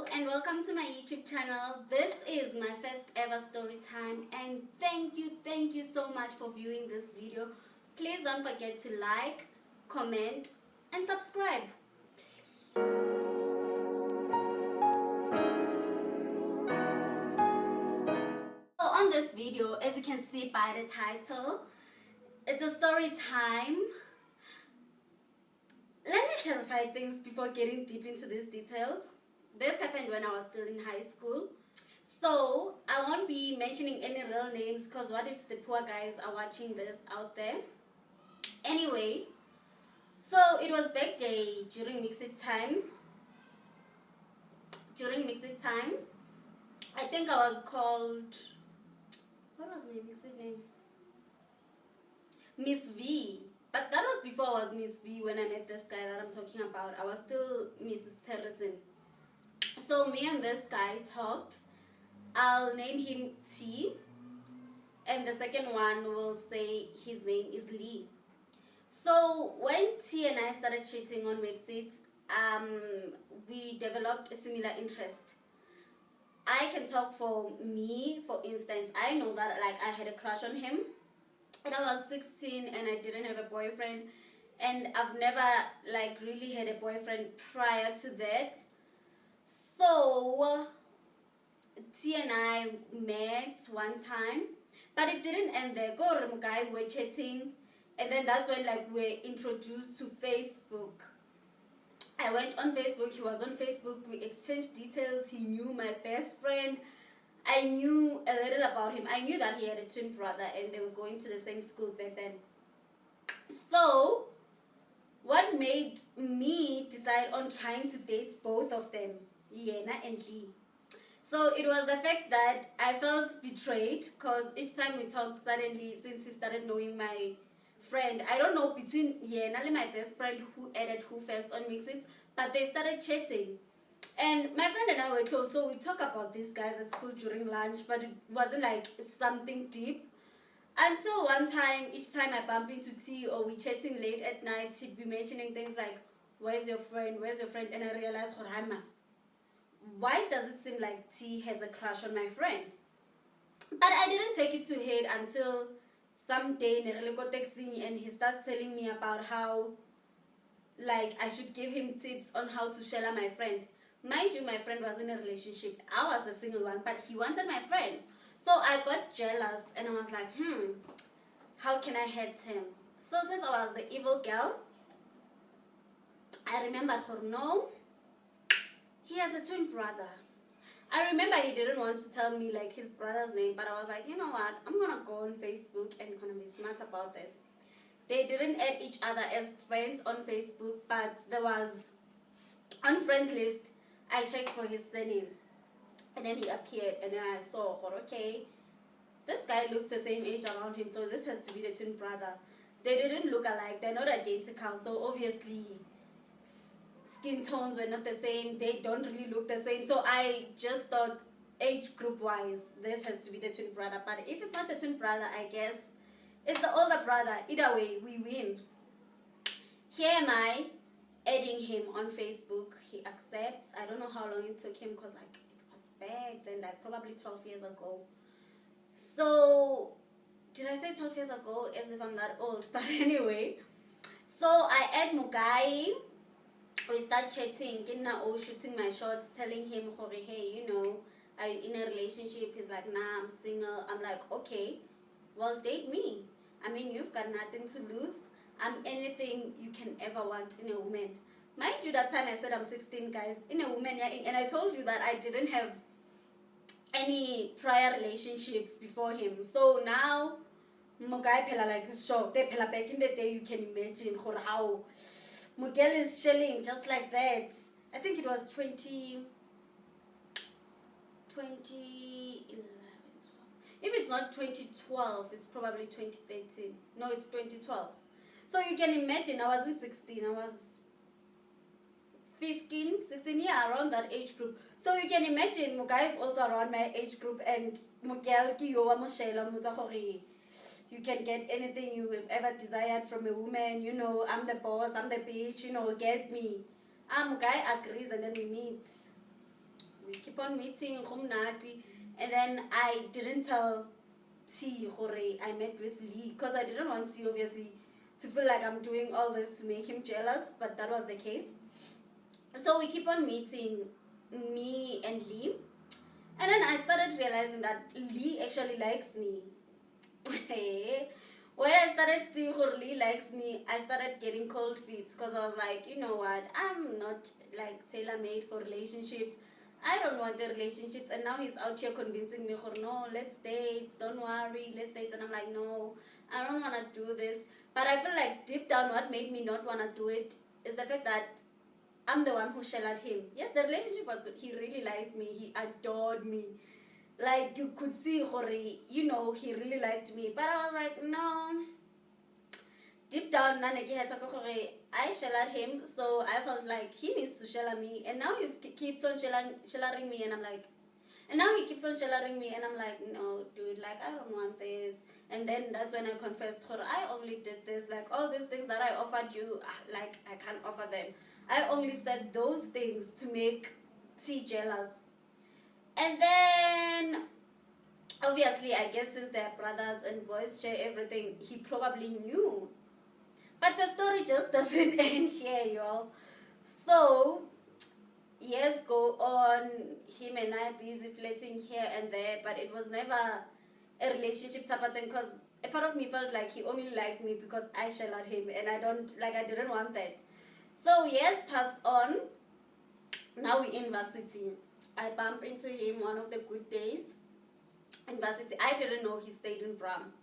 Hello and welcome to my YouTube channel. This is my first ever story time, and thank you so much for viewing this video. Please don't forget to like, comment and subscribe. So on this video, as you can see by the title, it's a story time. Let me clarify things before getting deep into these details. This happened when I was still in high school. So I won't be mentioning any real names, because what if the poor guys are watching this out there? Anyway, so it was back day during mixed times. I think I was called, what was my mixed name? Miss V. But that was before I was Miss V when I met this guy that I'm talking about. I was still Mrs. Harrison. So me and this guy talked. I'll name him T, and the second one will say his name is Lee. So when T and I started chatting on Mexit, we developed a similar interest. I can talk for me, for instance. I know that I had a crush on him, and I was 16 and I didn't have a boyfriend, and I've never really had a boyfriend prior to that. So T and I met one time, but it didn't end there. We were chatting, and then that's when we're introduced to Facebook. I went on Facebook, he was on Facebook, we exchanged details. He knew my best friend. I knew a little about him. I knew that he had a twin brother and they were going to the same school back then. So what made me decide on trying to date both of them, Yena and Lee? So it was the fact that I felt betrayed, because each time we talked, suddenly, since he started knowing my friend, I don't know between Yena and my best friend who added who first on Mixit, but they started chatting. And my friend and I were close, so we talk about these guys at school during lunch, but it wasn't something deep. Until one time, each time I bump into T or we chatting late at night, she'd be mentioning things like, where's your friend, where's your friend? And I realized, why does it seem like T has a crush on my friend? But I didn't take it to head until someday Nerele got texting and he starts telling me about how I should give him tips on how to share my friend. Mind you, my friend was in a relationship. I was a single one, but he wanted my friend. So I got jealous and I was like, how can I hurt him? So since I was the evil girl, I remembered no, he has a twin brother. I remember he didn't want to tell me his brother's name, but I was like, you know what, I'm gonna go on Facebook and gonna be smart about this. They didn't add each other as friends on Facebook, but there was on friends list. I checked for his surname, and then he appeared, and then I saw, okay, this guy looks the same age around him, so this has to be the twin brother. They didn't look alike, they're not identical, so obviously skin tones were not the same, they don't really look the same. So I just thought, age group wise, this has to be the twin brother. But if it's not the twin brother, I guess it's the older brother. Either way, we win. Here am I adding him on Facebook. He accepts. I don't know how long it took him, because it was back then, probably 12 years ago. So did I say 12 years ago as if I'm that old? But anyway, so I add Mugai. We start chatting, shooting my shots, telling him, hey, I'm in a relationship. He's like, nah, I'm single. I'm like, okay, well, date me. I mean, you've got nothing to lose. I'm anything you can ever want in a woman. Mind you, that time I said I'm 16, guys, in a woman, and I told you that I didn't have any prior relationships before him. So now, Mugai pela this show. They pela back in the day, you can imagine how Miguel is shelling just like that. I think it was 2011, 12. If it's not 2012, it's probably 2013. No, it's 2012. So you can imagine, I wasn't 16, I was 15, 16, yeah, around that age group. So you can imagine, Mugai is also around my age group, and Miguel, you can get anything you have ever desired from a woman. I'm the boss, I'm the bitch, get me. Guy agrees, and then we meet. on meeting, and then I didn't tell T Hore I met with Lee because I didn't want T obviously to feel like I'm doing all this to make him jealous, but that was the case. So we keep on meeting, me and Lee, and then I started realizing that Lee actually likes me. When I started seeing who Lee likes me, I started getting cold feet because I was like, you know what, I'm not like tailor-made for relationships. I don't want the relationships, and now he's out here convincing me, no, let's date, don't worry, let's date. And I'm like, no, I don't want to do this. But I feel like deep down what made me not want to do it is the fact that I'm the one who shelled at him. Yes, the relationship was good. He really liked me. He adored me. Like, you could see, you know, he really liked me. But I was like, no. Deep down, I shell at him. So I felt like he needs to shell at me. And now he keeps on shellaring me. And I'm like, and now he keeps on shellaring me. And I'm like, no, dude, like, I don't want this. And then that's when I confessed, I only did this. Like, all these things that I offered you, like, I can't offer them. I only said those things to make T jealous. And then, obviously, I guess since they're brothers and boys share everything, he probably knew. But the story just doesn't end here, y'all. So, years go on, him and I busy flirting here and there, but it was never a relationship type of thing because a part of me felt like he only liked me because I shelled at him, and I didn't want that. So years passed on. Now we're in varsity. I bump into him one of the good days in varsity. I didn't know he stayed in Bram.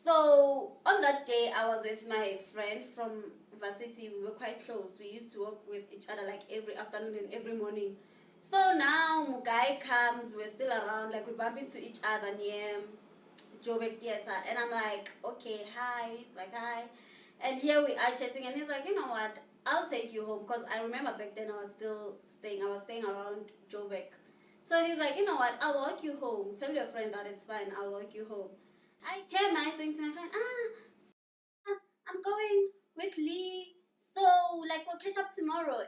So on that day, I was with my friend from varsity. We were quite close. We used to work with each other like every afternoon and every morning. So now Mugai comes, we're still around, like we bump into each other near Joburg Theater, and I'm like, okay, hi. He's like, hi. And here we are chatting, and he's like, you know what, I'll take you home, because I remember back then I was staying around Joburg. So he's like, you know what, I'll walk you home. Tell your friend that it's fine, I'll walk you home. I hear my thing to my friend, I'm going with Lee, so like we'll catch up tomorrow.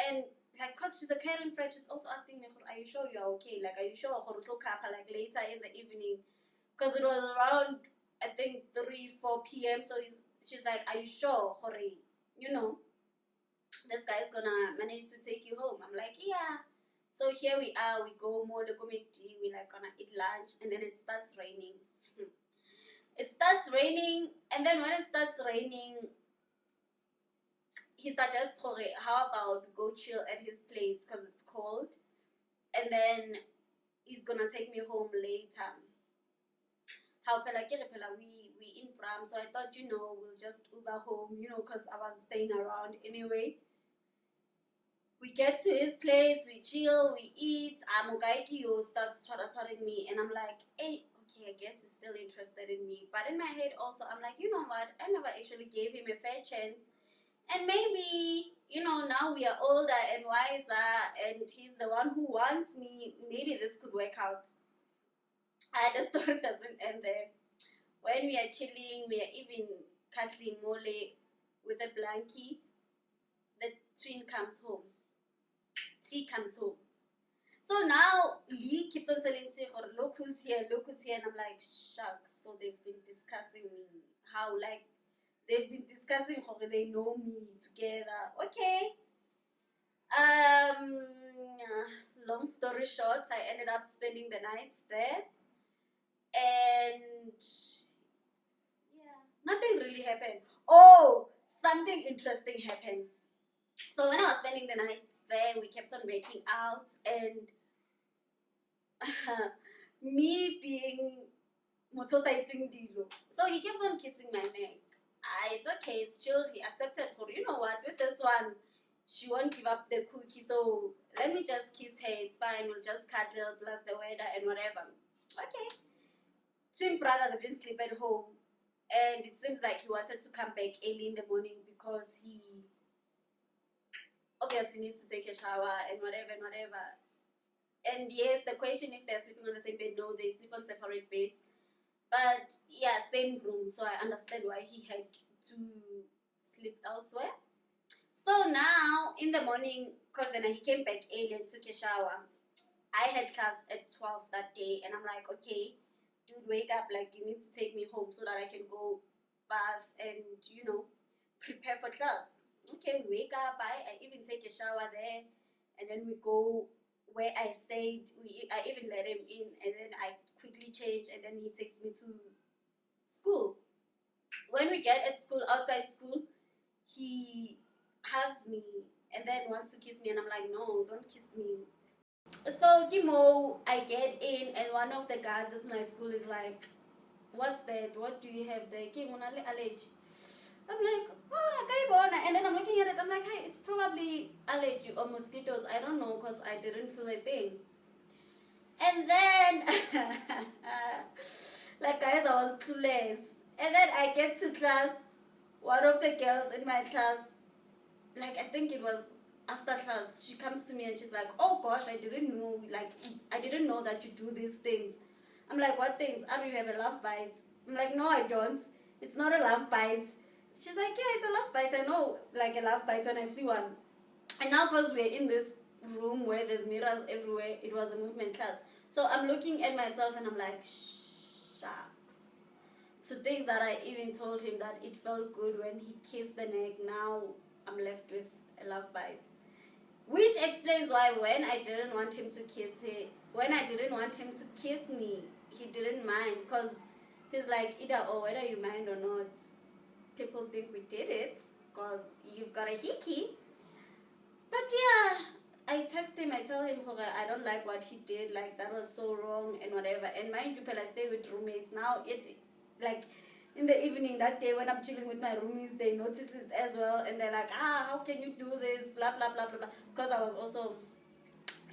And like, cause she's a caring friend, she's also asking me, are you sure you're okay? Like, are you sure like later in the evening? Because it was around, I think 3-4 p.m. So she's like, are you sure, Hori? You know, this guy's gonna manage to take you home. I'm like, yeah. So here we are, we go more the committee, we like gonna eat lunch, and then it starts raining. It starts raining, and then when it starts raining, he suggests, Hori, how about go chill at his place because it's cold, and then he's gonna take me home later. How we in Bram, so I thought, you know, we'll just Uber home, you know, because I was staying around anyway. We get to his place, we chill, we eat. Amugaikio starts twarring me, and I'm like, hey, okay, I guess he's still interested in me. But in my head also, I'm like, you know what, I never actually gave him a fair chance. And maybe, you know, now we are older and wiser, and he's the one who wants me. Maybe this could work out. The story doesn't end there. When we are chilling, we are even cuddling mole with a blankie. The twin comes home. T comes home. So now Lee keeps on telling T, look who's here, and I'm like, shucks. So they've been discussing how, like, they've been discussing how they know me together. Okay. Long story short, I ended up spending the night there. And yeah, nothing really happened. Oh, something interesting happened. So when I was spending the night there, we kept on making out, and me being motorcycling Dilo. So he kept on kissing my neck. It's okay, it's chilled. He accepted, for you know what, with this one, she won't give up the cookie, so let me just kiss her, it's fine, we'll just cuddle plus the weather and whatever. Okay. Twin brother didn't sleep at home, and it seems like he wanted to come back early in the morning because he obviously needs to take a shower and whatever. And yes, the question if they're sleeping on the same bed, no, they sleep on separate beds. But yeah, same room, so I understand why he had to sleep elsewhere. So now in the morning, because then he came back early and took a shower, I had class at 12 that day, and I'm like, okay, dude, wake up, like you need to take me home so that I can go bath and prepare for class. Okay, we wake up, I even take a shower there, and then we go where I stayed. I even let him in, and then I quickly change, and then he takes me to school. When we get at school, outside school, he hugs me and then wants to kiss me, and I'm like, no, don't kiss me. So Kimo, I get in, and one of the guards at my school is like, what's that? What do you have there? I'm like, oh, okay, and then I'm looking at it. I'm like, hey, it's probably allergy or mosquitoes. I don't know, because I didn't feel a thing. And then, like, guys, I was clueless. And then I get to class. One of the girls in my class, like, I think it was after class, she comes to me and she's like, oh gosh, I didn't know that you do these things. I'm like, what things? You have a love bite? I'm like, no, I don't. It's not a love bite. She's like, yeah, it's a love bite. I know, like, a love bite when I see one. And now, because we're in this room where there's mirrors everywhere, it was a movement class. So I'm looking at myself and I'm like, shucks. To think that I even told him that it felt good when he kissed the neck, now I'm left with a love bite. Which explains why when I didn't want him to kiss me, he didn't mind, because he's like, either or, whether you mind or not, people think we did it because you've got a hickey. But yeah, I text him, I tell him, I don't like what he did, like that was so wrong and whatever. And mind you, I stay with roommates now. Like, in the evening that day when I'm chilling with my roomies, they notice it as well, and they're like, how can you do this, blah blah blah blah blah. Because I was also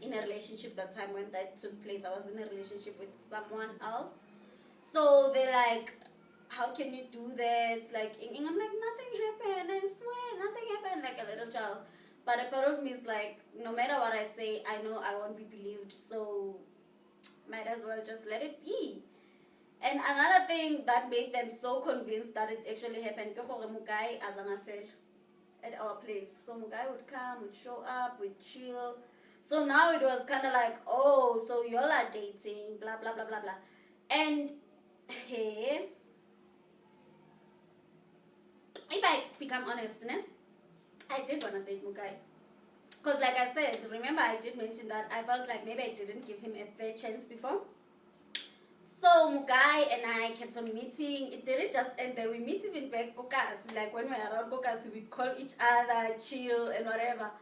in a relationship that time when that took place. I was in a relationship with someone else, so they're like, how can you do this? Like, I'm like, nothing happened, I swear, nothing happened, like a little child. But a part of me is like, no matter what I say, I know I won't be believed, so might as well just let it be. And another thing that made them so convinced that it actually happened, Mugai at our place. So Mugai would come, would show up, would chill. So now it was kind of like, oh, so y'all are dating, blah, blah, blah, blah, blah. And hey, if I become honest, I did want to date Mugai. Because like I said, remember I did mention that I felt like maybe I didn't give him a fair chance before. So Mugai and I kept on meeting. It didn't just end there. We meet even back Kokas. Like when we're around Kokas, we call each other, chill and whatever.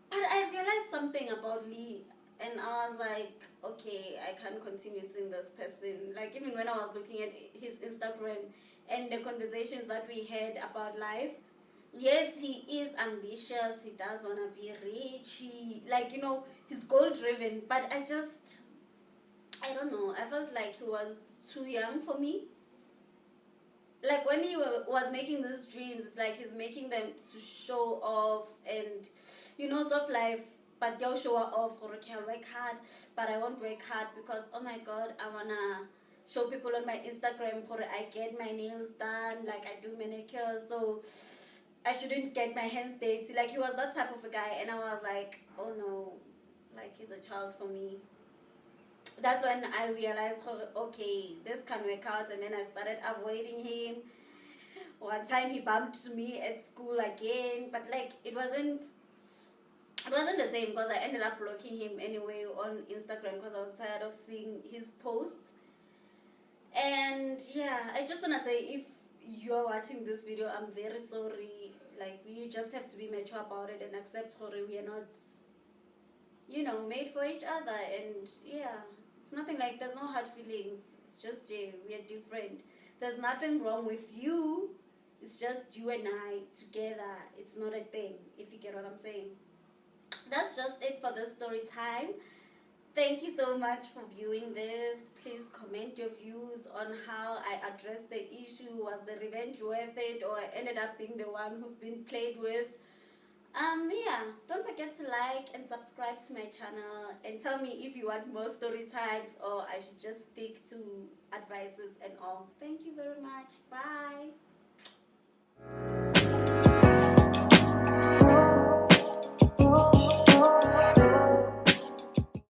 But I realized something about Lee, and I was like, okay, I can't continue seeing this person. Like, even when I was looking at his Instagram and the conversations that we had about life, yes, he is ambitious. He does want to be rich. He's goal driven. But I don't know. I felt like he was too young for me. Like, when he was making these dreams, it's like he's making them to show off and, soft life. But they'll show off, okay, I'll work hard, but I won't work hard because, oh my God, I want to show people on my Instagram, I get my nails done, like I do manicure, so I shouldn't get my hands dirty. Like, he was that type of a guy, and I was like, oh no, like, he's a child for me. That's when I realized, okay, this can work out, and then I started avoiding him. One time he bumped me at school again, but like, it wasn't the same, because I ended up blocking him anyway on Instagram because I was tired of seeing his posts. And yeah, I just want to say, if you're watching this video, I'm very sorry. Like, you just have to be mature about it and accept we are not, made for each other. And yeah, it's nothing, like, there's no hard feelings. It's just we are different. There's nothing wrong with you. It's just you and I together. It's not a thing, if you get what I'm saying. That's just it for this story time. Thank you so much for viewing this. Please comment your views on how I addressed the issue. Was the revenge worth it, or I ended up being the one who's been played with? Yeah, don't forget to like and subscribe to my channel, and tell me if you want more story times or I should just stick to advices and all. Thank you very much. Bye.